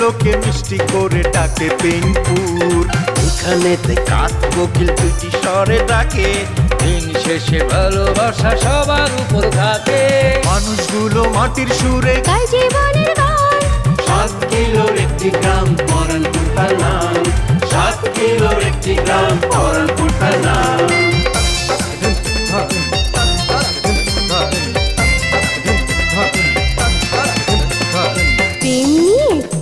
লোকে মিষ্টি করে ডাকে পেনপুর। এখানেতে কাক কোকিল দুইটি স্বরে ডাকে, দিন শেষে ভালোবাসা সবার উপর থাকে। মানুষগুলো মাটির সুরে গায় জীবনের গান। 7 কিলোর একটি গ্রাম পরানপুর তার নাম, 7 কিলোর একটি গ্রাম পরানপুর তার নাম।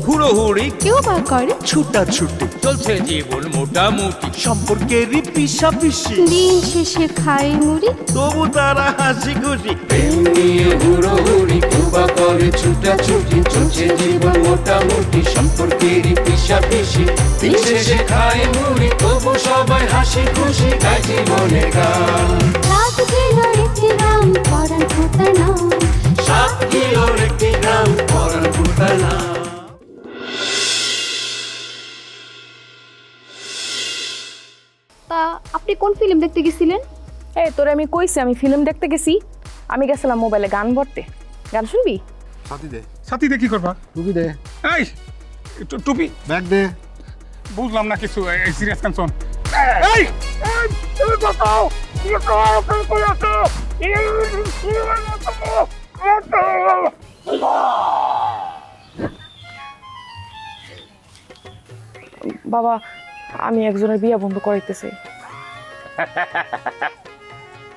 হুড়োহুড়ি কেউ বা করে ছুটাছুটি, চলছে জীবন মোটামুটি। সম্পর্কেরই পিছাপিছি, দিন শেষে খায় মুড়ি। তবু তারা হাসি খুশি। প্রেম নিয়ে হুড়োহুড়ি, কেউ বা করে ছুটাছুটি। চলছে জীবন মোটামুটি, সম্পর্কেরই পিছাপিছি। দিন শেষে খায় মুড়ি, তবু সবাই হাসি খুশি, গায় জীবনের গান। 7 কিলোর একটি গ্রাম পরানপুর তার নাম, 7 কিলোর একটি গ্রাম পরানপুর তার নাম। তা আপনি কোন ফিল্ম দেখতে গেছিলেন? এই তোরে আমি কইছি আমি ফিল্ম দেখতে গেছি। আমি গেছিলাম মোবাইলে গান ভরতে। গান শুনবি? সাথী দে কি করবা? টুপি দে। এই টুপি ব্যাগ দে। বুঝলাম না কিছু, এই সিরিয়াস কানসন। এই তুমি বাঁচাও, কি কই আছো? বাবা আমি একজনের বিয়ে বন্ধ করাইতেছি।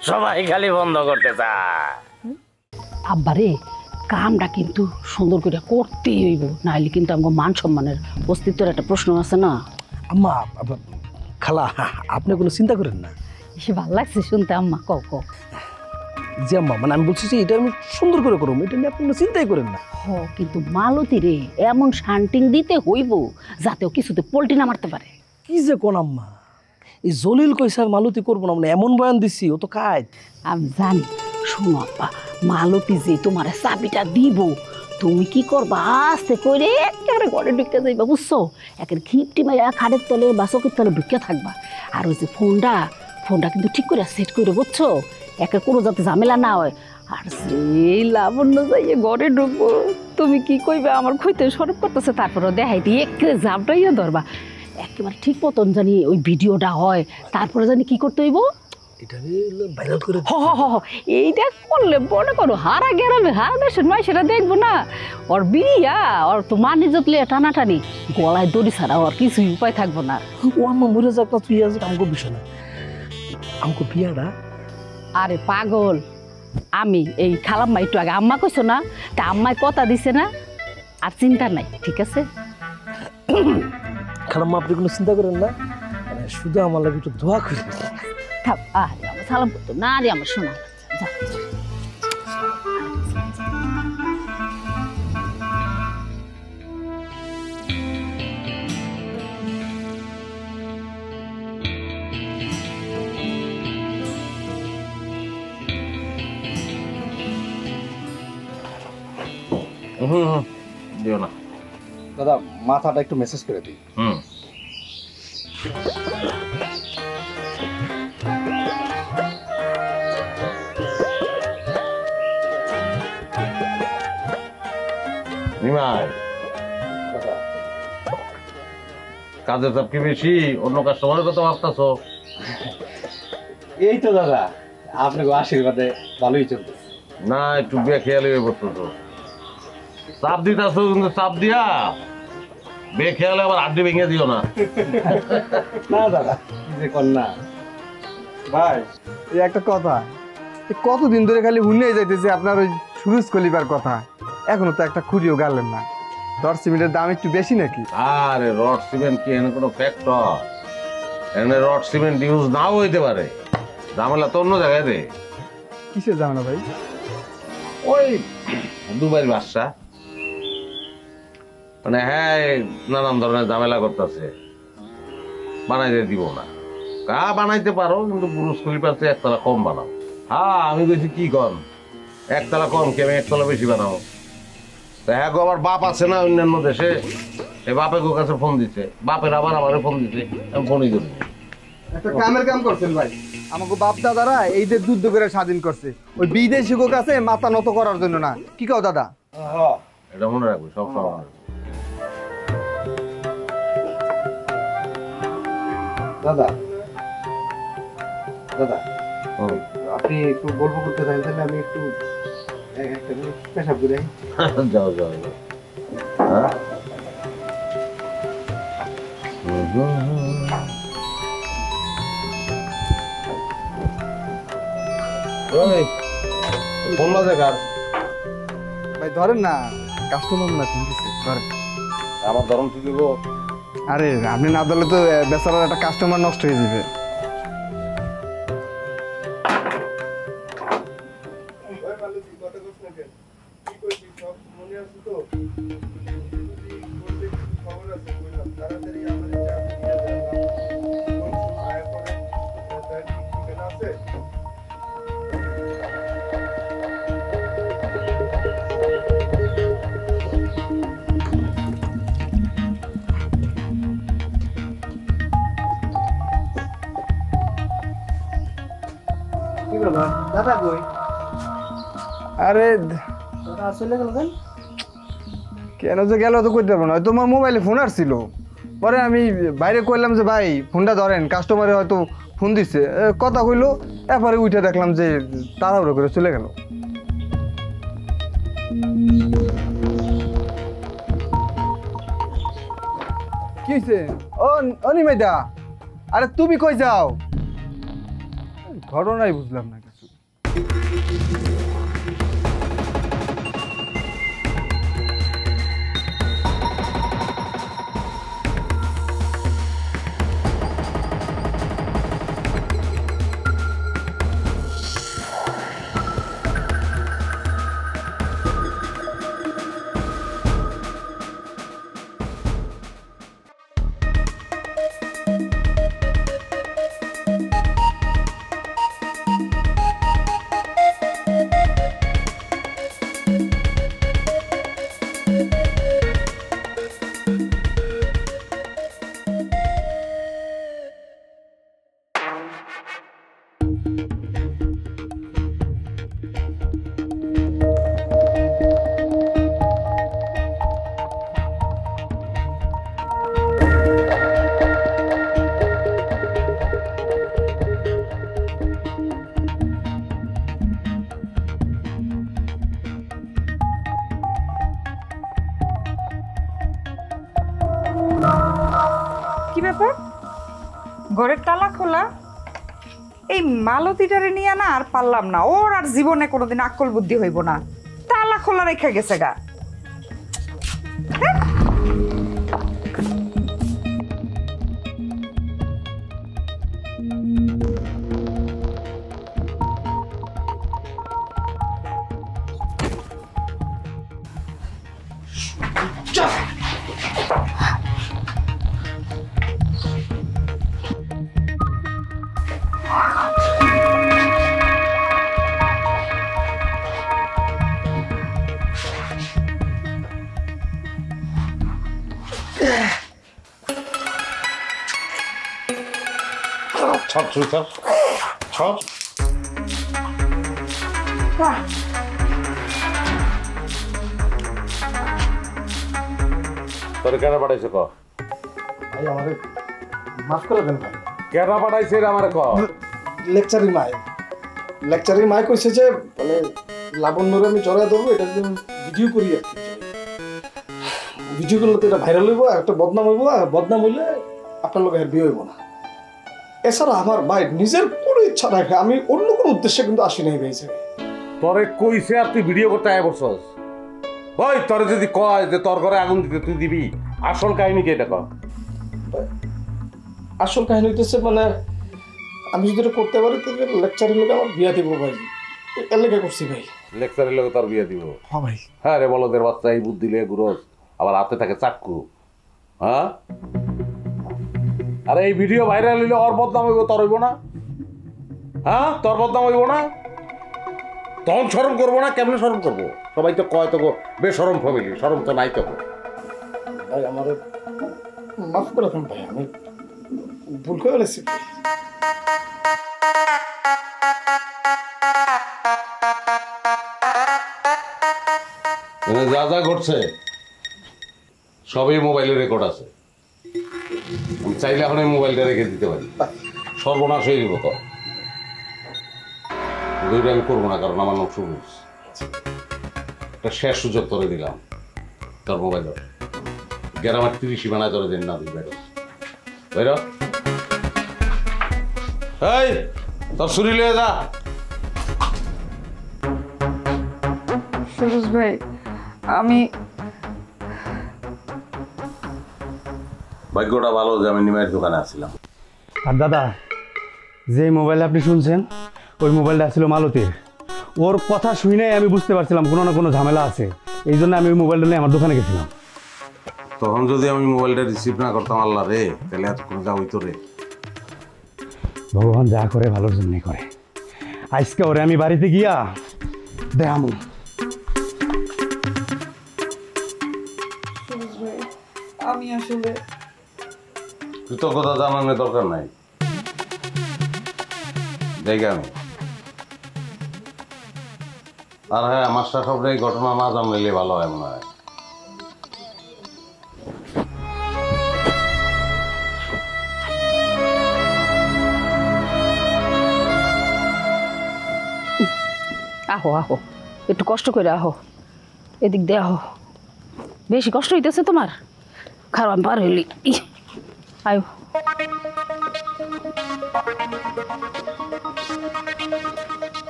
সবাই খালি বন্ধ করতে চায়। আব্বারে কামটা কিন্তু সুন্দর করে করতেই হইব, নাহলে কিন্তু আমার মান সম্মানের অস্তিত্বের একটা প্রশ্ন আছে না। আম্মা খালা আপনি কোনো চিন্তা করেন না। সে ভালো লাগছে শুনতে আম্মা, কও কও। জি আম্মা, মানে আমি বলছি যে এটা আমি সুন্দর করে করবো, এটা নিয়ে আপনি কোনো চিন্তাই করেন না। হ কিন্তু মালতী রে এমন শান্টিং দিতে হইব যাতেও কিছুতে পোল্টি না মারতে পারে। কি যে কোন আম্মা, এই জলিল কইসা মালতি করবো না, মানে এমন বয়ান দিচ্ছি ও তো কাজ। আমি জানি, শোনো আব্বা, মালতী যে তোমার চাবিটা দিব, তুমি কি করবা আস্তে করে একেবারে ঘরে ঢুকে যাইবা, বুঝছো? একের খিপটি মাইয়া খাটের তলে বা চোখের তলে ঢুকে থাকবা। আর ওই যে ফোনটা কিন্তু ঠিক করে সেট করে, বুঝছো? একের কোনো যাতে ঝামেলা না হয়। আর সেই লাবণ্য যাইয়ে ঘরে ঢুকবো, তুমি কি কইবা আমার খইতে সরব করতেছে, তারপরে দেখাই দিয়ে একে ঝাপটাইয়া ধরবা। একেবারে ঠিক মতন জানি ওই ভিডিওটা হয়, তারপরে জানি কি করতে হইব, ভাইরাল করে। এইটা করলে মনে করো হারা গেরামে হারা দেশের মাই সেটা দেখবো না। ওর বিয়া ওর তো মানে যতলে টানাটানি, গলায় দড়ি ছাড়া ওর কিছুই উপায় থাকবো না। ও আম্মা মরে যাক না, তুই আজ আমাকে বিষয় না, আমাকে বিয়াটা। আরে পাগল, আমি এই খালাম্মা একটু আগে আম্মা কইছো না, তা আম্মায় কথা দিছে না, আর চিন্তা নাই, ঠিক আছে? খালাম্মা আপনি কোনো চিন্তা করেন না, মানে শুধু আমার লাগে একটু দোয়া করি। আরে আমার সালাম করতো না রে আমার শোনা। দিও না দাদা, মাথাটা একটু মেসেজ করে দিই। কাজের চাপ কি বেশি? অন্য কাস্টমারের কথা ভাবতেছো? এই তো দাদা, আপনাকে আশীর্বাদে ভালোই চলছে। না একটু বেখেয়ালি হয়ে পড়তেছো, চাপ দিতেছো, কিন্তু চাপ দিয়া বেখেয়ালে আবার হাড্ডি ভেঙে দিও না। না দাদা, কি যে কর না ভাই। এই একটা কথা, কতদিন ধরে খালি হুনিয়ে যাইতেছে আপনার ওই সুরজ কলিবার কথা, এখনো তো একটা খুঁড়িও গালেন না। রড সিমেন্টের দাম একটু বেশি নাকি? আরে রড সিমেন্ট কি এখানে কোনো ফ্যাক্টর? এখানে রড সিমেন্ট ইউজ নাও হইতে পারে, ঝামেলা তো অন্য জায়গায় রে। কিসের ঝামেলা ভাই? ওই দুবাইয়ের বাদশা, মানে হ্যাঁ নানান ধরনের ঝামেলা করতেছে, বানাইতে দিব না। বানাইতে পারো, কিন্তু বুরুজ খলিফার চেয়ে একতলা কম বানাও। হ্যাঁ আমি বলছি কি কম, একতলা কম কি আমি একতলা বেশি বানাবো? হ্যাঁ গো, আমার বাপ আছে না অন্যান্য দেশে, এই বাপের কাছে ফোন দিছে, বাপের আবার আমারে ফোন দিছে, আমি ফোনই করি। একটা কামের কাম করছেন ভাই, আমাকে বাপ দাদারা এই যে যুদ্ধ করে স্বাধীন করছে, ওই বিদেশি কাছে মাথা নত করার জন্য না। কি কও দাদা? এটা মনে রাখবো, সব সময়। দাদা দাদা আপনি একটু গল্প করতে চান তাহলে আমি একটু একটা পেশাব করে যাও যাও যাও। হ্যাঁ ফোন বাজে কার? ভাই ধরেন না, কাস্টমার না ফোন দিছে, ধরেন। আমার ধরন ঠিক হইব? আরে আপনি না ধরলে তো বেচারার একটা কাস্টমার নষ্ট হয়ে যাবে। দাদা কই? আরে দাদা চলে গেল কেন? কেন যে গেল তো করতে পারবো না, তোমার মোবাইলে ফোন আসছিল, পরে আমি বাইরে কইলাম যে ভাই ফোনটা ধরেন, কাস্টমারে হয়তো ফোন দিচ্ছে, কথা কইলো, এরপরে উঠে দেখলাম যে তাড়াহুড়ো করে চলে গেল। কি হয়েছে? ও নিমাইদা, আরে তুমি কই যাও? ঘটনাই বুঝলাম না কিছু। কি ব্যাপার, ঘরের তালা খোলা? এই মালতীটারে নিয়ে না আর পারলাম না, ওর আর জীবনে কোনোদিন আকল বুদ্ধি হইব না, তালা খোলা রেখে গেছে গা। ছাড় শুরু ছাড় ছাড়। তোর কেন পাঠাইছে ক? ভাই আমারে মাফ করে দেন ভাই। কেন পাঠাইছে রে আমার ক? লেকচারের মায় কইছে যে মানে লাবণ্যরে আমি জড়াই দেবো, এটা যদি ভিডিও করি আর কি, ভিডিও করলে তো এটা ভাইরাল হইব, একটা বদনাম হইব, আর বদনাম হইলে আপনার লোক আর বিয়ে হইব না। এছাড়া আমার ভাই নিজের কোনো ইচ্ছা নাই, আমি অন্য কোনো উদ্দেশ্যে কিন্তু আসি নাই ভাই। তোরে কইছে আর তুই ভিডিও করতে আয় বসছস? ওই তোরে যদি কয় যে তোর ঘরে আগুন দিতে তুই দিবি, আসল কাহিনী কি এটা ক? আসল কাহিনী হইতেছে মানে আমি যদি এটা করতে পারি তাহলে লেকচারের লোক আমার বিয়া দিব ভাই, এর লেগে করছি ভাই। লেকচারের লোক তোর বিয়ে দিব? হ্যাঁ ভাই। হ্যাঁ রে বলদের বাচ্চা, এই বুদ্ধি লে গুরস, আবার হাতে থাকে চাক্কু। হ্যাঁ, আরে এই ভিডিও ভাইরাল হইলে ওর বদনাম হইব, তোর হইব না? হ্যাঁ, তোর বদনাম হইব না? তখন শরম করবো না? কেমনে শরম করবো? সবাই তো কয় তো বেশরম ফ্যামিলি, শরম তো নাই তো। ভাই আমার মাফ করে দেন ভাই, আমি ভুল করে ফেলেছি। যা যা ঘটছে সবই মোবাইলে রেকর্ড আছে, আমি চাইলে এখন এই মোবাইলটা রেখে দিতে পারি, সর্বনাশ হয়ে যাব। তো দুইটা আমি করবো না, কারণ আমার নাম সবুজ। একটা শেষ সুযোগ করে দিলাম, তোর মোবাইল গ্রামের 30 বানায় ধরে দিন না, তুই বেরো বেরো। এই তোর ছুরি লিয়ে যা। সুরজ ভাই, আমি ভাগ্যটা ভালো যে আমি নিমাইয়ের দোকানে আসছিলাম। আর দাদা, যে মোবাইল আপনি শুনছেন ওই মোবাইলটা ছিল মালতীর। ওর কথা শুনেই আমি বুঝতে পারছিলাম কোনো না কোনো ঝামেলা আছে, এই জন্য আমি ওই মোবাইলটা নিয়ে আমার দোকানে গেছিলাম। তখন যদি আমি মোবাইলটা রিসিভ না করতাম আল্লাহ রে, তাহলে এত কোনো যা হইতো রে। ভগবান যা করে ভালোর জন্যই করে। আজকে ওরে আমি বাড়িতে গিয়া দেখামু। আমি আসলে কৃতজ্ঞতা জানানোর দরকার নাই, দেখি আমি। আর হ্যাঁ, মাস্টার সাহেব এই ঘটনা না জানলে ভালো হয় মনে হয়। আহো আহো, একটু কষ্ট করে আহো, এদিক দিয়ে আহো। বেশি কষ্ট হইতেছে তোমার? খারাপ পার হইলি। আয়ো,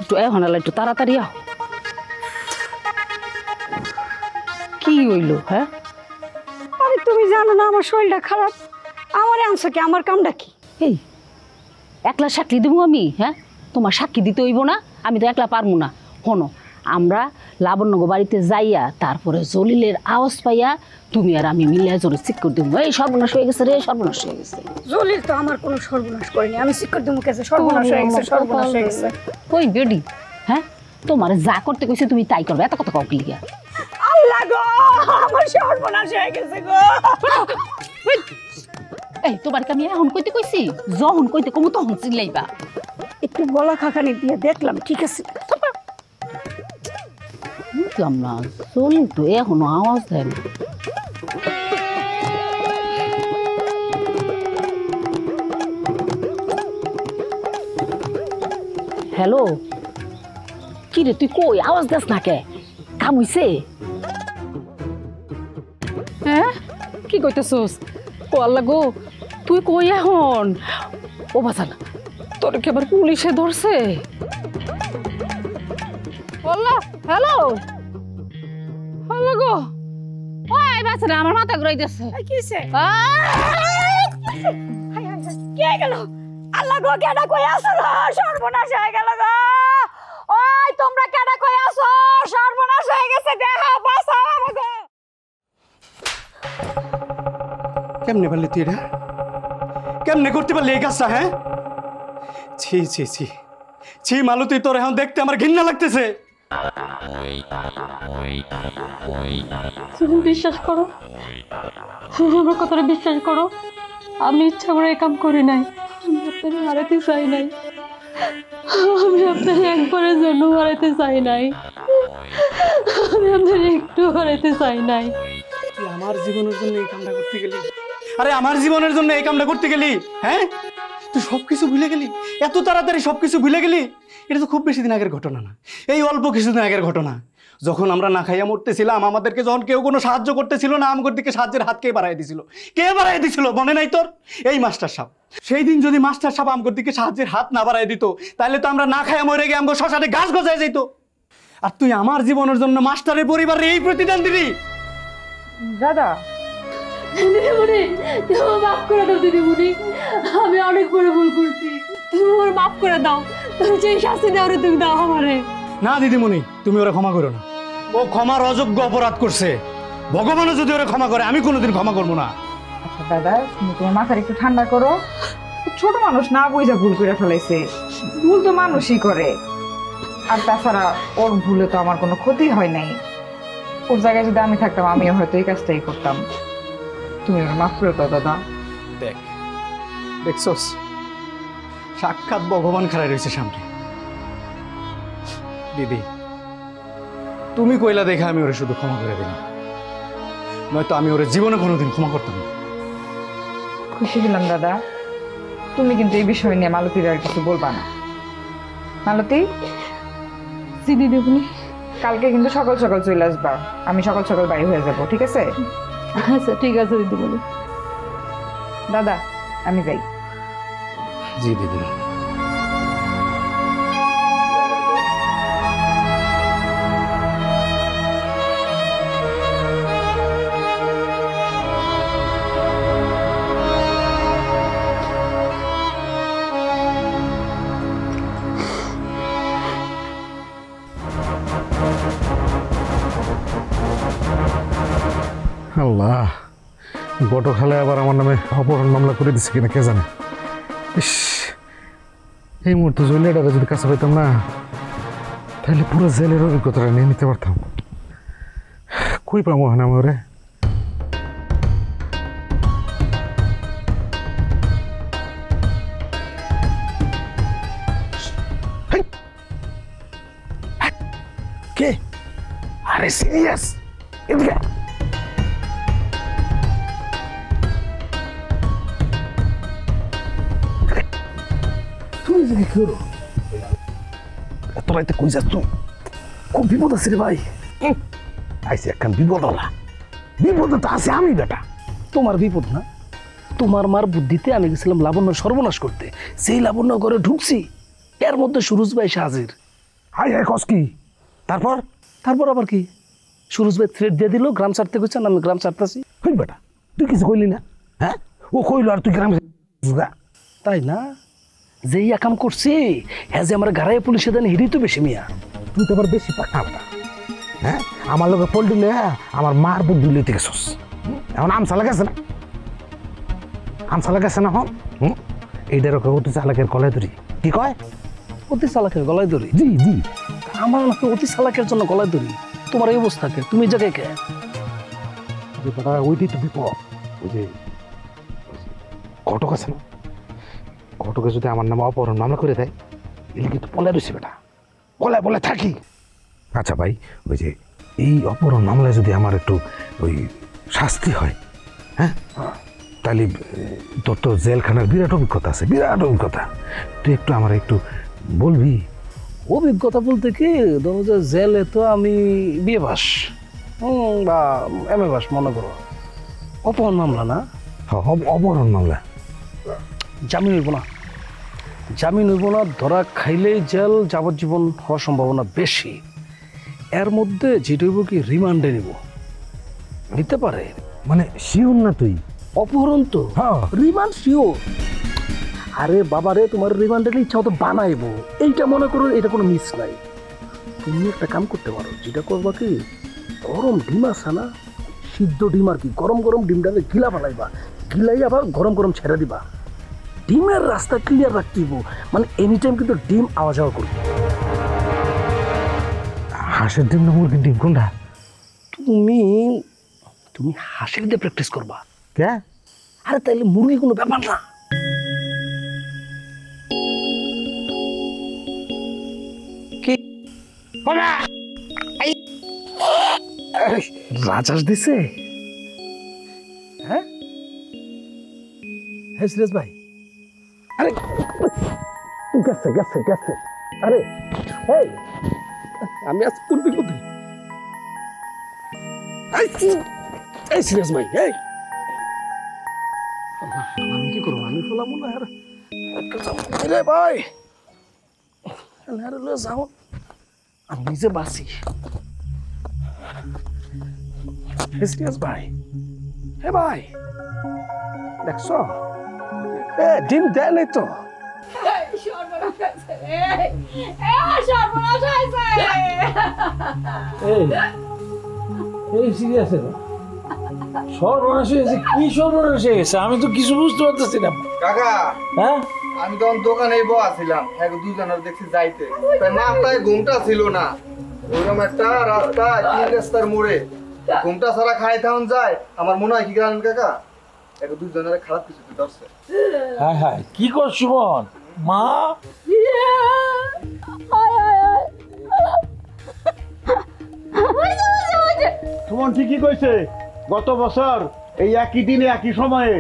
একটু এখন একটু তাড়াতাড়ি আহো। কি হইলো? হ্যাঁ, আরে তুমি জানো না আমার শরীরটা খারাপ, আমার আনছো কি? আমার কামটা কি? এই একলা সাক্ষী দেবো আমি? হ্যাঁ, তোমার সাক্ষী দিতে হইব না, আমি তো একলা পারবো না। শোনো, আমরা লাবণ্যগো বাড়িতে যাইয়া তারপরে জলিলের আওয়াজ পাইয়া তুমি আর আমি মিলিয়া জোরে চিক করে দেবো, এই সর্বনাশ হয়ে গেছে রে, সর্বনাশ হয়ে গেছে। জলিল তো আমার কোনো সর্বনাশ করেনি, আমি চিক করে দেবো কেছে? সর্বনাশ হয়ে গেছে, সর্বনাশ হয়ে গেছে। ওই বেডি, হ্যাঁ, তোমার যা করতে কইছে তুমি তাই করবে, এত কথা কাউ লিগা? আল্লাহ গো, আমার সর্বনাশ হয়ে গেছে গো। এই তোমার কি আমি এখন কইতে কইছি? যখন কইতে কমু তখন চিল্লাইবা। একটু গলা খাখানি দিয়ে দেখলাম, ঠিক আছে। বুঝলাম না, জলিল তো এখনো আওয়াজ দেয় না। হ্যালো, কি রে তুই কই? আওয়াজ দেস না কে? কাম হইছে? হ্যাঁ, কি কইতেছস? ও আল্লাহ গো, তুই কই এখন? ও বাঁচা না, তোর কি আবার পুলিশে ধরছে? আল্লাহ, হ্যালো হ্যালো গো, ওই বাঁচা না, আমার মাথা ঘুরাইতেছে। কি হইছে? কে গেল? আল্লাহ গো, কেডা কই আছো? সর্বনাশ হয়ে গেল গো। ওই তোমরা কেডা কই আছো? সর্বনাশ হয়ে গেছে, দেখা বাঁচাও আমাকে। কেমনে পারলি তুই এটা? কেমনে করতে পারলি এই কাজটা? হ্যাঁ, ছি ছি ছি ছি মালতী, তোর এখন দেখতে আমার ঘৃণা লাগতেছে। তুমি বিশ্বাস করো, আমার কথাটা বিশ্বাস করো, আমি ইচ্ছা করে এই কাম করি নাই, আমি আপনাকে হারাতে চাই নাই, আমি আপনাকে একবারের জন্য হারাতে চাই নাই, আমি আপনাকে একটু হারাতে চাই নাই। তুই আমার জীবনের জন্য এই কামটা করতে গেলি? আরে আমার জীবনের জন্য এই কামটা করতে গেলি? হ্যাঁ, তুই সবকিছু ভুলে গেলি, এত তাড়াতাড়ি সবকিছু ভুলে গেলি? এটা তো খুব বেশি দিন আগের ঘটনা না, এই অল্প কিছুদিন আগের ঘটনা। যখন আমরা না খাইয়া মরতেছিলাম, আমাদেরকে যখন কেউ কোনো সাহায্য করতেছিল না, আমার দিকে সাহায্যের হাত কে বাড়াই দিছিল? কে বাড়াই দিছিল মনে নাই তোর? এই মাস্টার সাহেব। সেই দিন যদি মাস্টার সাহেব আমার দিকে সাহায্যের হাত না বাড়াই দিত, তাহলে তো আমরা না খাইয়া মরে গিয়ে আমাকে শ্মশানে গাছ গজায় যেত। আর তুই আমার জীবনের জন্য মাস্টারের পরিবারের এই প্রতিদান দিবি? দাদা, দিদিমণি, তুমি আমার মাফ করে দাও দিদিমণি, আমি অনেক বড় ভুল করছি, তুমি আমার মাফ করে দাও, তুমি যে শাস্তি দাও রে তুমি দাও আমারে। না দিদিমণি, তুমি ওরা ক্ষমা করো না, ও ক্ষমার অযোগ্য অপরাধ করছে। ভগবানও যদি ওরা ক্ষমা করে, আমি কোনোদিন ক্ষমা করবো না। আচ্ছা দাদা, তুমি তোমার মাথার একটু ঠান্ডা করো। ছোট মানুষ না বুঝা ভুল করে ফেলাইছে, ভুল তো মানুষই করে। আর তাছাড়া ওর ভুলে তো আমার কোনো ক্ষতি হয় নাই, ওর জায়গায় যদি আমি থাকতাম আমিও হয়তো এই কাজটাই করতাম। তুমি ওর মাফ করে দাও দাদা। দেখ, দেখছস, সাক্ষাৎ ভগবান খাড়াই রয়েছে সামনে। দিদি, তুমি কইলা দেখে আমি ওরে শুধু ক্ষমা করে দিলাম, নয়তো আমি ওরে জীবনে কোনোদিন ক্ষমা করতাম না। খুশি হলাম দাদা। তুমি কিন্তু এই বিষয় নিয়ে মালতীর আর কিছু বলবা না। মালতী, জি দিদিমণি। কালকে কিন্তু সকাল সকাল চলে আসবা, আমি সকাল সকাল বাড়ি হয়ে যাব, ঠিক আছে? আচ্ছা ঠিক আছে দিদিমণি। দাদা আমি যাই। জি দিদি। আল্লাহ, গতকালে আবার আমার নামে অপহরণ মামলা করে দিচ্ছে কিনা কে জানে। ইস, এই মুহূর্তে জেলেটারে যদি কাছে পাইতাম না, তাহলে পুরো জেলের অভিজ্ঞতাটা নিয়ে নিতে পারতাম। কই পাবো হানা ওরে? কে? আরে সিরিয়াস, এদিকে কি করো? এত রাইতে কই যাচ্ছ? খুব বিপদ আছে রে ভাই। আইসি একখান বিপদ হলা। বিপদ তো আছে আমি বেটা। তোমার বিপদ না, তোমার মার বুদ্ধিতে আমি গেছিলাম লাবণ্য সর্বনাশ করতে। সেই লাবণ্য ঘরে ঢুকছি, এর মধ্যে সুরজ ভাই এসে হাজির। হাই হাই কস কি? তারপর তারপর আবার কি? সুরজ ভাই থ্রেট দিয়ে দিল, গ্রাম ছাড়তে কইছেন, আমি গ্রাম ছাড়তেছি। হই বেটা, তুই কিছু কইলি না? হ্যাঁ, ও কইলো আর তুই গ্রামে তাই না? যেই কাম করছি হ্যাঁ, যে আমার গাড়ায় পুলিশে দেন হিরি তো বেশি মিয়া। তুই তো আবার বেশি পাকা বেটা। হ্যাঁ, আমার লোকে পল্টু নে আমার মার বুদ্ধি লইতে গেছস। এখন আমসা লাগাছে না, আমসা লাগাছে না। হন এইটার অতি চালাকের গলায় ধরি। কি কয়? অতি চালাকের গলায় ধরি? জি জি। আমার নাকি অতি চালাকের জন্য গলায় ধরি? তোমার এই অবস্থাকে তুমি এই জায়গায় কে? ওইটাই তো বিপদ। ওই যে ঘটক আছে না, ঘটকে যদি আমার নামে অপহরণ মামলা করে দেয়, এলে কিন্তু পলায় রয়েছে বেটা, পলায় পলায় থাকি। আচ্ছা ভাই, ওই যে এই অপহরণ মামলায় যদি আমার একটু ওই শাস্তি হয়, হ্যাঁ, তাহলে তোর তো জেলখানার বিরাট অভিজ্ঞতা আছে, বিরাট অভিজ্ঞতা। তুই একটু আমার একটু বলবি? অভিজ্ঞতা বলতে কি, ধরো যে জেলে তো আমি বিয়ে বাস বা এমএ বাস মনে করো, অপহরণ মামলা না? অপহরণ মামলা জামিন হইব না, জামিন হইব না। ধরা খাইলেই জেল যাবজ্জীবন হওয়ার সম্ভাবনা বেশি। এর মধ্যে যেটা হইব কি, রিমান্ডে নিব, নিতে পারে। মানে শিওর না তুই? অপহরণ তো রিমান্ড শিওর। আরে বাবা রে, তোমার রিমান্ডের ইচ্ছা তো বানাইবো, এইটা মনে করো, এটা কোনো মিস নাই। তুমি একটা কাম করতে পারো, যেটা করবা কি, গরম ডিম আছে না, সিদ্ধ ডিম আর কি, গরম গরম ডিমটাকে গিলা বানাইবা, গিলাই আবার গরম গরম ছেড়ে দিবা। ডিমের রাস্তা ক্লিয়ার রাখতেইব, মানে এনি টাইম কিন্তু ডিম আওয়া যাওয়া করবে। হাঁসের ডিম না মুরগির ডিম কোনটা? তুমি হাঁসের দিয়ে প্র্যাকটিস করবা। কে? আরে তাইলে মুরগি কোনো ব্যাপার না। কি রাজাস দিছে? হ্যাঁ হ্যাঁ সিরাজ ভাই, আরে গেছে গেছে গেছে। আরে এই আমি আজ কোন বিপদে? এই সিরাজ ভাই, এই আমি কি করবো? আমি ফেলাম না রে ভাই, যাও, আমি নিজে বাঁচি। সিরাজ ভাই, হে ভাই, দেখছ ডিম দেয় নাই তো? সর্বনাশ হয়েছে? কি সর্বনাশ হয়ে গেছে? আমি তো কিছু বুঝতে পারতেছি না কাকা। হ্যাঁ, আমি তখন দোকানেই বসেছিলাম, দুজনের দেখছি যাইতে, মাথায় ঘুমটা ছিল না। ওইরকম একটা রাস্তা, তিন রাস্তার মোড়ে ঘুমটা ছাড়া খাই থাকুন যায়। আমার মনে হয় কি জানেন কাকা, দুজনের খারাপ কিছু ধরছে। হ্যাঁ হ্যাঁ, কি কর সুমন? মা সুমন ঠিকই কইছে, গত বছর এই একই দিনে একই সময়ে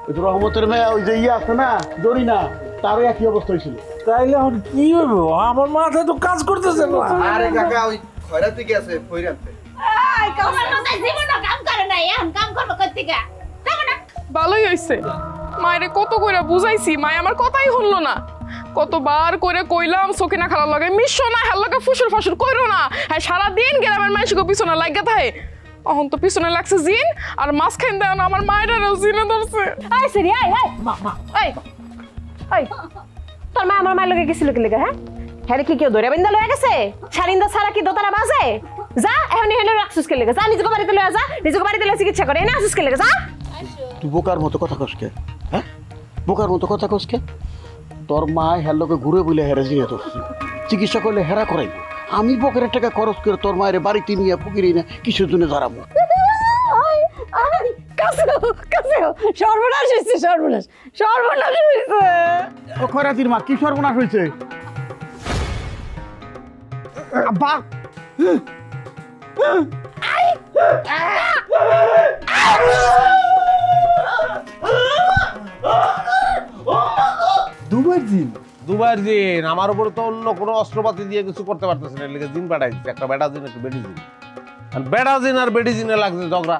ওই তো রহমতের মেয়ে ওই যে ইয়ে আছে না জরিনা, তারও একই অবস্থা হয়েছিল। তাইলে এখন কি হইব? আমার মাথায় তো কাজ করতেছে না। আরে কাকা ওই খয়রাতি কি আছে ফইরাতে। আমার মাথায় জীবনও কাম করে না, এখন কাম করবো কই থেকে? ভালোই হইছে, মায়েরে কত কইরা বুঝাইছি, মায় আমার কথাই শুনলো না। কতবার করে কইলাম সকিনা খালার লগে মিশো না, হের লগে ফুসুর ফাসুর কইরো না। হ্যাঁ সারাদিন গ্রামের মানুষকে পিছনে লাগিয়ে থাকে। এখন তো পিছনে লাগছে জিন, আর মাঝখান দেয় না আমার মায়েরাও জিনে ধরছে। I sorry I I I I তোর মা আমার মায়ের লগে গেছিল কি লেগে? হ্যাঁ হ্যাঁ কি কেউ ধরে বিন্দা লয়ে গেছে? শালিন্দা ছাড়া কি দোতারা বাজে? যা এখন হেলে রাখছিস কে লেগে? যা নিজেকে বাড়িতে লয়ে যা, নিজেকে বাড়িতে লয়ে চিকিৎসা করে এনে আসিস কে লেগে? যা। তুই বোকার মতো কথা কসকে, হ্যাঁ বোকার মতো কথা কসকে? তোর মা হের লোকে ঘুরে বলে হেরে জিনে ধরছি, চিকিৎসা করলে হেরা করাই। আমি বকের টাকা খরচ করে তোর মায়ের বাড়িতে নিয়ে পুকুরি না কিসের জন্য ধরাবো? সর্বনাশ হয়েছে, সর্বনাশ সর্বনাশ হয়েছে। ও খয়রাতির মা কি সর্বনাশ হয়েছে? আব্বা দুবার জিন আমার উপরে তো অন্য কোনো অস্ত্রপাতি দিয়ে কিছু করতে পারতেছে না, লিখে জিন পাঠাইছে, একটা বেটা জিন একটা বেডি জিন। আর বেটা জিন আর বেডি জিনে লাগছে ঝগড়া।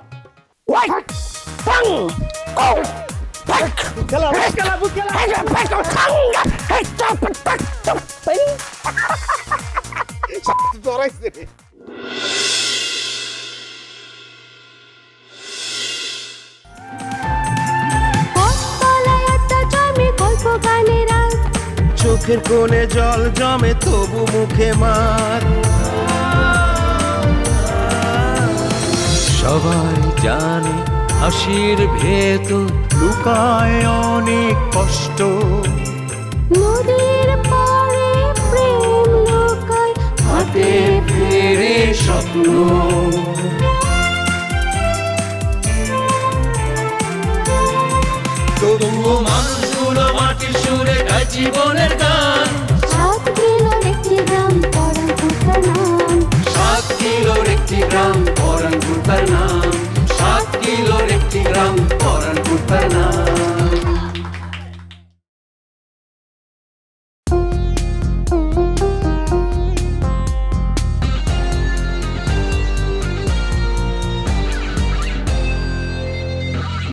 চোখের কোণে জল জমে তবু মুখে মার। সবাই জানে হাসির ভেতর লুকায় অনেক কষ্ট। নদীর